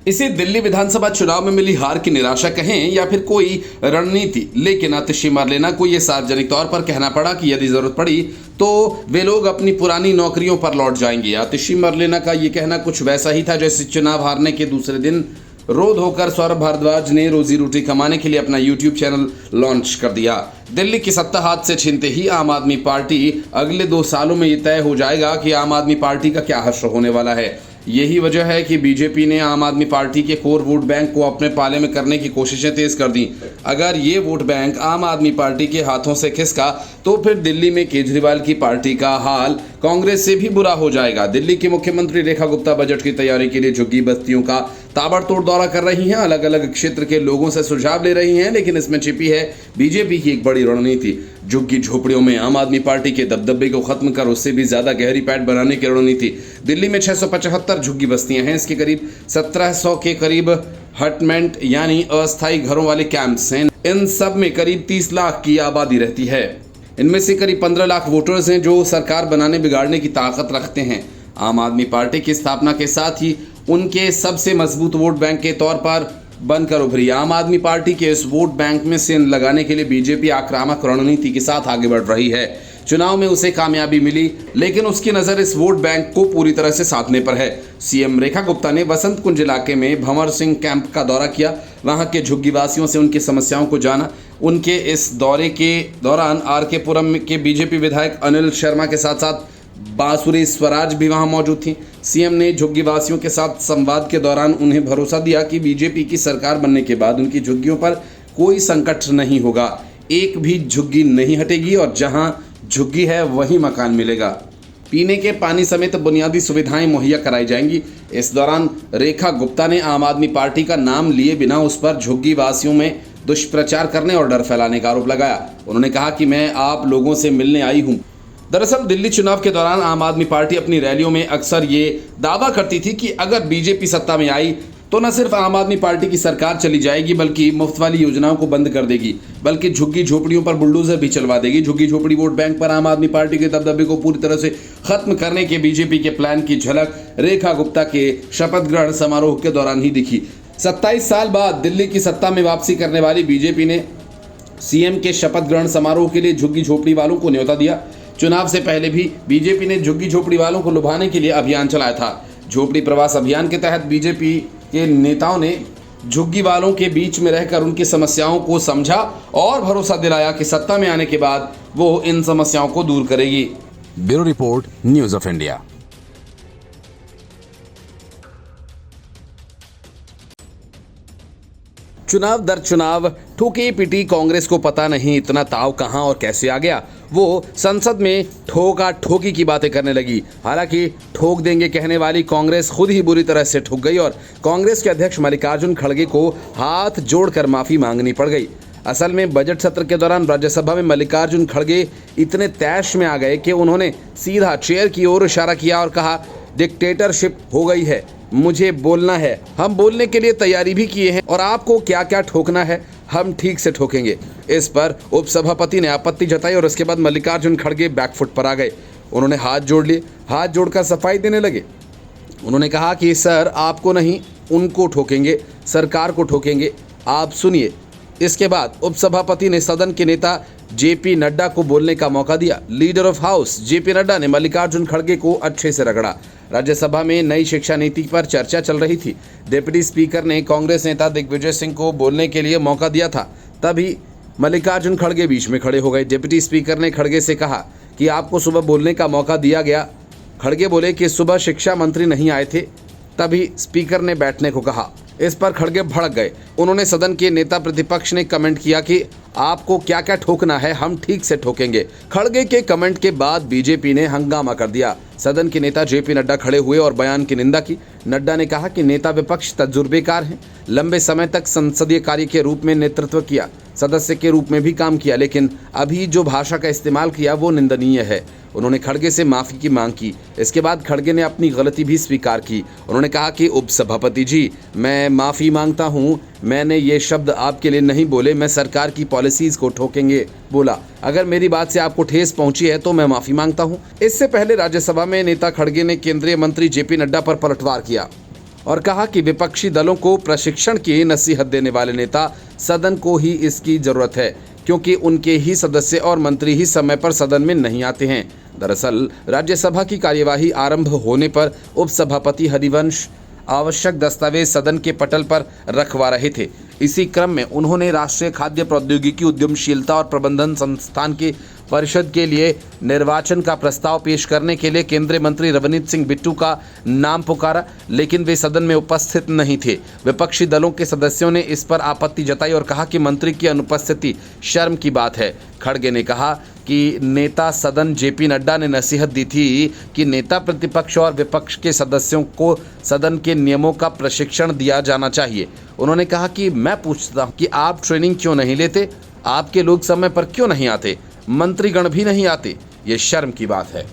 इसे दिल्ली विधानसभा चुनाव में मिली हार की निराशा कहें या फिर कोई रणनीति, लेकिन आतिशी मरलेना को यह सार्वजनिक तौर पर कहना पड़ा कि यदि जरूरत पड़ी तो वे लोग अपनी पुरानी नौकरियों पर लौट जाएंगे। आतिशी मरलेना का यह कहना कुछ वैसा ही था जैसे चुनाव हारने के दूसरे दिन रोध होकर सौरभ भारद्वाज ने रोजी रोटी कमाने के लिए अपना यूट्यूब चैनल लॉन्च कर दिया। दिल्ली की सत्ता हाथ से छीनते ही आम आदमी पार्टी अगले 2 सालों में यह तय हो जाएगा कि आम आदमी पार्टी का क्या हश्र होने वाला है। यही वजह है कि बीजेपी ने आम आदमी पार्टी के कोर वोट बैंक को अपने पाले में करने की कोशिशें तेज कर दी। अगर ये वोट बैंक आम आदमी पार्टी के हाथों से खिसका तो फिर दिल्ली में केजरीवाल की पार्टी का हाल कांग्रेस से भी बुरा हो जाएगा। दिल्ली की मुख्यमंत्री रेखा गुप्ता बजट की तैयारी के लिए झुग्गी बस्तियों का ताबड़तोड़ दौरा कर रही हैं, अलग अलग क्षेत्र के लोगों से सुझाव ले रही हैं, लेकिन इसमें छिपी है बीजेपी की एक बड़ी रणनीति। झुग्गी झोपड़ियों में आम आदमी पार्टी के दबदबे को खत्म कर उससे भी ज्यादा गहरी पैठ बनाने की रणनीति। दिल्ली में 675 झुग्गी बस्तियां हैं, इसके करीब 1700 के करीब हटमेंट यानी अस्थायी घरों वाले कैंप्स हैं। इन सब में करीब 30 लाख की आबादी रहती है। इनमें से करीब 15 लाख वोटर्स हैं जो सरकार बनाने बिगाड़ने की ताकत रखते हैं। आम आदमी पार्टी की स्थापना के साथ ही उनके सबसे मजबूत वोट बैंक के तौर पर बनकर उभरी। आम आदमी पार्टी के इस वोट बैंक में सेंध लगाने के लिए बीजेपी आक्रामक रणनीति के साथ आगे बढ़ रही है। चुनाव में उसे कामयाबी मिली, लेकिन उसकी नजर इस वोट बैंक को पूरी तरह से साधने पर है। सीएम रेखा गुप्ता ने बसंत कुंज इलाके में भंवर सिंह कैंप का दौरा किया, वहां के झुग्गी वासियों से उनकी समस्याओं को जाना। उनके इस दौरे के दौरान आरके पुरम के बीजेपी विधायक अनिल शर्मा के साथ साथ बांसुरी स्वराज भी वहां मौजूद थी। सीएम ने झुग्गी वासियों के साथ संवाद के दौरान उन्हें भरोसा दिया कि बीजेपी की सरकार बनने के बाद उनकी झुग्गियों पर कोई संकट नहीं होगा, एक भी झुग्गी नहीं हटेगी और जहां झुग्गी है वहीं मकान मिलेगा। पीने के पानी समेत बुनियादी सुविधाएं मुहैया कराई जाएंगी। इस दौरान रेखा गुप्ता ने आम आदमी पार्टी का नाम लिए बिना उस पर झुग्गी वासियों में दुष्प्रचार करने और डर फैलाने का आरोप लगाया। उन्होंने कहा कि मैं आप लोगों से मिलने आई हूं। दरअसल दिल्ली चुनाव के दौरान आम आदमी पार्टी अपनी रैलियों में अक्सर ये दावा करती थी कि अगर बीजेपी सत्ता में आई तो न सिर्फ आम आदमी पार्टी की सरकार चली जाएगी बल्कि मुफ्त वाली योजनाओं को बंद कर देगी, बल्कि झुग्गी झोपड़ियों पर बुलडोजर भी चलवा देगी। झुग्गी झोपड़ी वोट बैंक पर आम आदमी पार्टी के दबदबे को पूरी तरह से खत्म करने के बीजेपी के प्लान की झलक रेखा गुप्ता के शपथ ग्रहण समारोह के दौरान ही दिखी। 27 साल बाद दिल्ली की सत्ता में वापसी करने वाली बीजेपी ने सीएम के शपथ ग्रहण समारोह के लिए झुग्गी झोपड़ी वालों को न्योता दिया। चुनाव से पहले भी बीजेपी ने झुग्गी झोपड़ी वालों को लुभाने के लिए अभियान चलाया था। झोपड़ी प्रवास अभियान के तहत बीजेपी के नेताओं ने झुग्गी वालों के बीच में रहकर उनकी समस्याओं को समझा और भरोसा दिलाया कि सत्ता में आने के बाद वो इन समस्याओं को दूर करेगी। Bureau report, news of India. चुनाव दर चुनाव ठोकी पिटी कांग्रेस को पता नहीं इतना ताव कहां और कैसे आ गया। वो संसद में ठोका ठोकी की बातें करने लगी। हालांकि ठोक देंगे कहने वाली कांग्रेस खुद ही बुरी तरह से ठुक गई और कांग्रेस के अध्यक्ष मल्लिकार्जुन खड़गे को हाथ जोड़कर माफी मांगनी पड़ गई। असल में बजट सत्र के दौरान राज्यसभा में मल्लिकार्जुन खड़गे इतने तैश में आ गए कि उन्होंने सीधा चेयर की ओर इशारा किया और कहा, डिक्टेटरशिप हो गई है, मुझे बोलना है। हम बोलने के लिए तैयारी भी किए हैं और आपको क्या क्या ठोकना है हम ठीक से ठोकेंगे। इस पर उपसभापति ने आपत्ति जताई और उसके बाद मल्लिकार्जुन खड़गे बैकफुट पर आ गए। उन्होंने हाथ जोड़ लिए, हाथ जोड़कर सफाई देने लगे। उन्होंने कहा कि सर आपको नहीं, उनको ठोकेंगे, सरकार को ठोकेंगे, आप सुनिए। इसके बाद उपसभापति ने सदन के नेता जेपी नड्डा को बोलने का मौका दिया। Leader of house JP Nadda ने मल्लिकार्जुन खड़गे को अच्छे से रगड़ा। राज्यसभा में नई शिक्षा नीति पर चर्चा चल रही थी। डिप्टी स्पीकर ने कांग्रेस नेता दिग्विजय सिंह को बोलने के लिए मौका दिया था, तभी मल्लिकार्जुन खड़गे बीच में खड़े हो गए। डिप्टी स्पीकर ने खड़गे से कहा कि आपको सुबह बोलने का मौका दिया गया। खड़गे बोले कि सुबह शिक्षा मंत्री नहीं आए थे, तभी स्पीकर ने बैठने को कहा। इस पर खड़गे भड़क गए। उन्होंने सदन के नेता प्रतिपक्ष ने कमेंट किया कि आपको क्या क्या ठोकना है हम ठीक से ठोकेंगे। खड़गे के कमेंट के बाद बीजेपी ने हंगामा कर दिया। सदन के नेता जेपी नड्डा खड़े हुए और बयान की निंदा की। नड्डा ने कहा कि नेता विपक्ष तजुर्बेकार हैं, लंबे समय तक संसदीय कार्य के रूप में नेतृत्व किया, सदस्य के रूप में भी काम किया, लेकिन अभी जो भाषा का इस्तेमाल किया वो निंदनीय है। उन्होंने खड़गे से माफ़ी की मांग की। इसके बाद खड़गे ने अपनी गलती भी स्वीकार की। उन्होंने कहा कि उपसभापति जी, मैं माफ़ी मांगता हूं, मैंने ये शब्द आपके लिए नहीं बोले, मैं सरकार की पॉलिसीज़ को ठोकेंगे बोला। अगर मेरी बात से आपको ठेस पहुंची है तो मैं माफ़ी मांगता हूं। इससे पहले राज्यसभा में नेता खड़गे ने केंद्रीय मंत्री जेपी नड्डा पर पलटवार किया और कहा कि विपक्षी दलों को प्रशिक्षण की नसीहत देने वाले नेता सदन को ही इसकी जरूरत है, क्योंकि उनके ही सदस्य और मंत्री ही समय पर सदन में नहीं आते हैं। दरअसल राज्यसभा की कार्यवाही आरंभ होने पर उपसभापति हरिवंश आवश्यक दस्तावेज सदन के पटल पर रखवा रहे थे। इसी क्रम में उन्होंने राष्ट्रीय खाद्य प्रौद्योगिकी उद्यमशीलता और प्रबंधन संस्थान की परिषद के लिए निर्वाचन का प्रस्ताव पेश करने के लिए केंद्रीय मंत्री रवनीत सिंह बिट्टू का नाम पुकारा, लेकिन वे सदन में उपस्थित नहीं थे। विपक्षी दलों के सदस्यों ने इस पर आपत्ति जताई और कहा कि मंत्री की अनुपस्थिति शर्म की बात है। खड़गे ने कहा कि नेता सदन जेपी नड्डा ने नसीहत दी थी कि नेता प्रतिपक्ष और विपक्ष के सदस्यों को सदन के नियमों का प्रशिक्षण दिया जाना चाहिए। उन्होंने कहा कि मैं पूछता हूं कि आप ट्रेनिंग क्यों नहीं लेते, आपके लोग समय पर क्यों नहीं आते, मंत्रीगण भी नहीं आते, ये शर्म की बात है।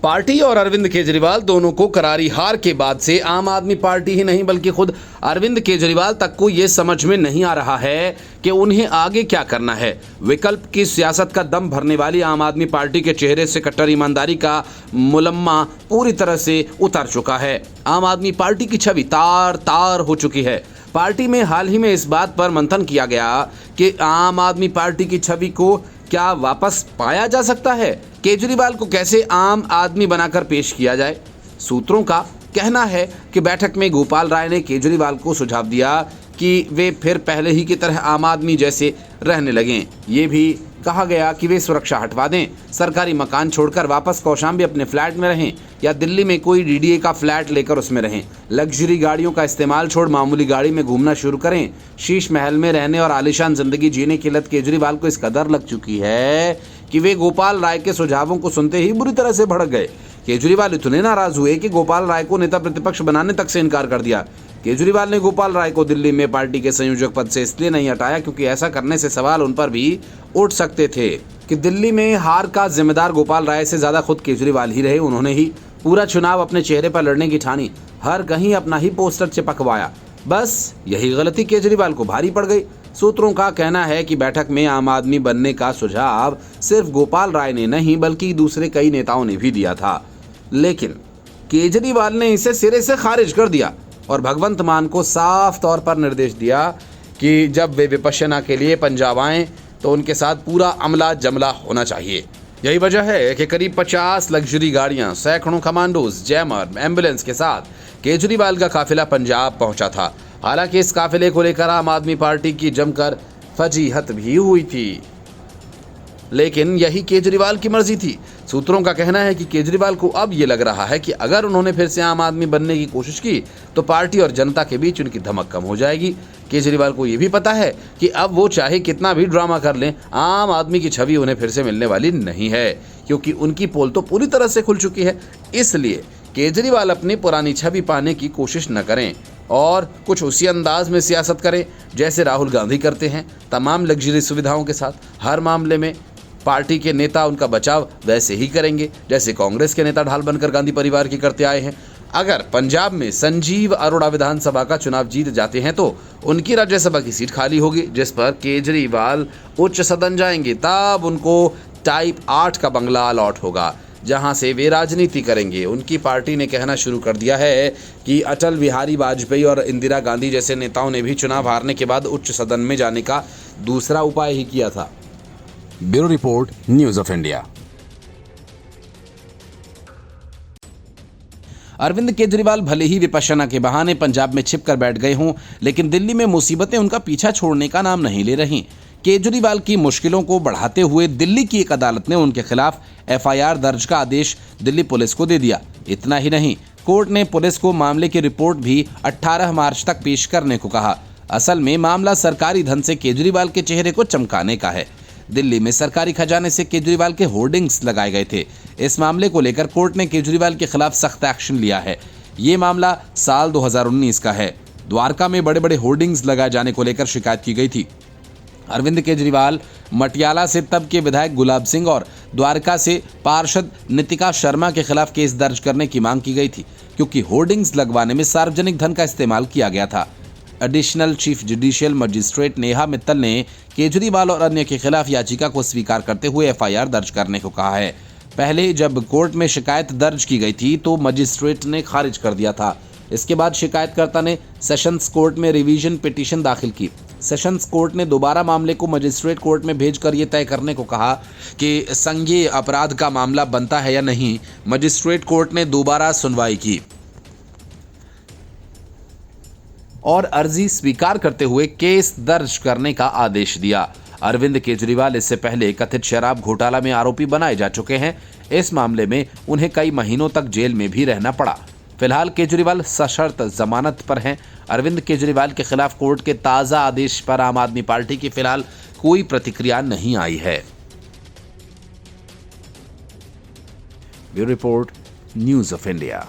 पार्टी और अरविंद केजरीवाल दोनों को करारी हार के बाद से आम आदमी पार्टी ही नहीं बल्कि खुद अरविंद केजरीवाल तक को ये समझ में नहीं आ रहा है कि उन्हें आगे क्या करना है। विकल्प की सियासत का दम भरने वाली आम आदमी पार्टी के चेहरे से कट्टर ईमानदारी का मुलम्मा पूरी तरह से उतर चुका है। आम आदमी पार्टी की छवि तार तार हो चुकी है। पार्टी में हाल ही में इस बात पर मंथन किया गया कि आम आदमी पार्टी की छवि को क्या वापस पाया जा सकता है, केजरीवाल को कैसे आम आदमी बनाकर पेश किया जाए। सूत्रों का कहना है कि बैठक में गोपाल राय ने केजरीवाल को सुझाव दिया कि वे फिर पहले ही की तरह आम आदमी जैसे रहने लगें। ये भी कहा गया कि वे सुरक्षा हटवा दें, सरकारी मकान छोड़कर वापस कौशाम्बी अपने फ्लैट में रहें या दिल्ली में कोई डीडीए का फ्लैट लेकर उसमें रहें। लग्जरी गाड़ियों का इस्तेमाल छोड़ मामूली गाड़ी में घूमना शुरू करें। शीश महल में रहने और आलीशान जिंदगी जीने की लत केजरीवाल को इस कदर लग चुकी है कि वे गोपाल राय के सुझावों को सुनते ही बुरी तरह से भड़क गए। केजरीवाल इतने नाराज हुए कि गोपाल राय को नेता प्रतिपक्ष बनाने तक से इनकार कर दिया। केजरीवाल ने गोपाल राय को दिल्ली में पार्टी के संयोजक पद से इसलिए नहीं हटाया क्योंकि ऐसा करने से सवाल उन पर भी उठ सकते थे कि दिल्ली में हार का जिम्मेदार गोपाल राय से ज्यादा खुद केजरीवाल ही रहे। उन्होंने ही पूरा चुनाव अपने चेहरे पर लड़ने की ठानी, हर कहीं अपना ही पोस्टर चिपकवाया। बस यही गलती केजरीवाल को भारी पड़ गई। सूत्रों का कहना है कि बैठक में आम आदमी बनने का सुझाव सिर्फ गोपाल राय ने नहीं बल्कि दूसरे कई नेताओं ने भी दिया था, लेकिन केजरीवाल ने इसे सिरे से खारिज कर दिया और भगवंत मान को साफ तौर पर निर्देश दिया कि जब वे विपश्यना के लिए पंजाब आएं तो उनके साथ पूरा अमला जमला होना चाहिए। यही वजह है कि करीब 50 लग्जरी गाड़ियां, सैकड़ों कमांडोज, जैमर, एम्बुलेंस के साथ केजरीवाल का काफिला पंजाब पहुंचा था। हालांकि इस काफिले को लेकर आम आदमी पार्टी की जमकर फजीहत भी हुई थी, लेकिन यही केजरीवाल की मर्जी थी। सूत्रों का कहना है कि केजरीवाल को अब ये लग रहा है कि अगर उन्होंने फिर से आम आदमी बनने की कोशिश की तो पार्टी और जनता के बीच उनकी धमक कम हो जाएगी। केजरीवाल को ये भी पता है कि अब वो चाहे कितना भी ड्रामा कर लें, आम आदमी की छवि उन्हें फिर से मिलने वाली नहीं है, क्योंकि उनकी पोल तो पूरी तरह से खुल चुकी है। इसलिए केजरीवाल अपनी पुरानी छवि पाने की कोशिश न करें और कुछ उसी अंदाज में सियासत करें जैसे राहुल गांधी करते हैं, तमाम लग्जरी सुविधाओं के साथ। हर मामले में पार्टी के नेता उनका बचाव वैसे ही करेंगे जैसे कांग्रेस के नेता ढाल बनकर गांधी परिवार की करते आए हैं। अगर पंजाब में संजीव अरोड़ा विधानसभा का चुनाव जीत जाते हैं तो उनकी राज्यसभा की सीट खाली होगी, जिस पर केजरीवाल उच्च सदन जाएंगे। तब उनको टाइप 8 का बंगला अलॉट होगा जहां से वे राजनीति करेंगे। उनकी पार्टी ने कहना शुरू कर दिया है कि अटल बिहारी वाजपेयी और इंदिरा गांधी जैसे नेताओं ने भी चुनाव हारने के बाद उच्च सदन में जाने का दूसरा उपाय ही किया था। Bureau report, news of India. Arvind Kejriwal भले ही विपश्यना के बहाने पंजाब में छिपकर बैठ गए हों, लेकिन दिल्ली में मुसीबतें उनका पीछा छोड़ने का नाम नहीं ले रही। केजरीवाल की मुश्किलों को बढ़ाते हुए दिल्ली की एक अदालत ने उनके खिलाफ एफआईआर दर्ज का आदेश दिल्ली पुलिस को दे दिया। इतना ही नहीं, कोर्ट ने पुलिस को मामले की रिपोर्ट भी 18 मार्च तक पेश करने को कहा। असल में मामला सरकारी धन से केजरीवाल के चेहरे को चमकाने का है। दिल्ली में सरकारी खजाने से केजरीवाल के होर्डिंग्स लगाए गए थे। इस मामले को लेकर कोर्ट ने केजरीवाल के खिलाफ सख्त एक्शन लिया है। ये मामला साल 2019 का है। द्वारका में बड़े बड़े होर्डिंग्स लगाए जाने को लेकर शिकायत की गई थी। अरविंद केजरीवाल मटियाला से तब के विधायक गुलाब सिंह और द्वारका से पार्षद नितिका शर्मा के खिलाफ केस दर्ज करने की मांग की गई थी, क्योंकि होर्डिंग्स लगवाने में सार्वजनिक धन का इस्तेमाल किया गया था। Additional chief judicial magistrate Neha Mittal ने केजरीवाल और अन्य के खिलाफ याचिका को स्वीकार करते हुए एफआईआर दर्ज करने को कहा है। पहले जब कोर्ट में शिकायत दर्ज की गई थी तो मजिस्ट्रेट ने खारिज कर दिया था। इसके बाद शिकायतकर्ता ने सेशंस कोर्ट में रिवीजन पिटीशन दाखिल की। सेशंस कोर्ट ने दोबारा मामले को मजिस्ट्रेट कोर्ट में भेजकर ये तय करने को कहा कि संज्ञेय अपराध का मामला बनता है या नहीं। मजिस्ट्रेट कोर्ट ने दोबारा सुनवाई की और अर्जी स्वीकार करते हुए केस दर्ज करने का आदेश दिया। अरविंद केजरीवाल इससे पहले कथित शराब घोटाला में आरोपी बनाए जा चुके हैं। इस मामले में उन्हें कई महीनों तक जेल में भी रहना पड़ा। फिलहाल केजरीवाल सशर्त जमानत पर हैं। अरविंद केजरीवाल के खिलाफ कोर्ट के ताज़ा आदेश पर आम आदमी पार्टी की फिलहाल कोई प्रतिक्रिया नहीं आई है। Bureau report, news of India.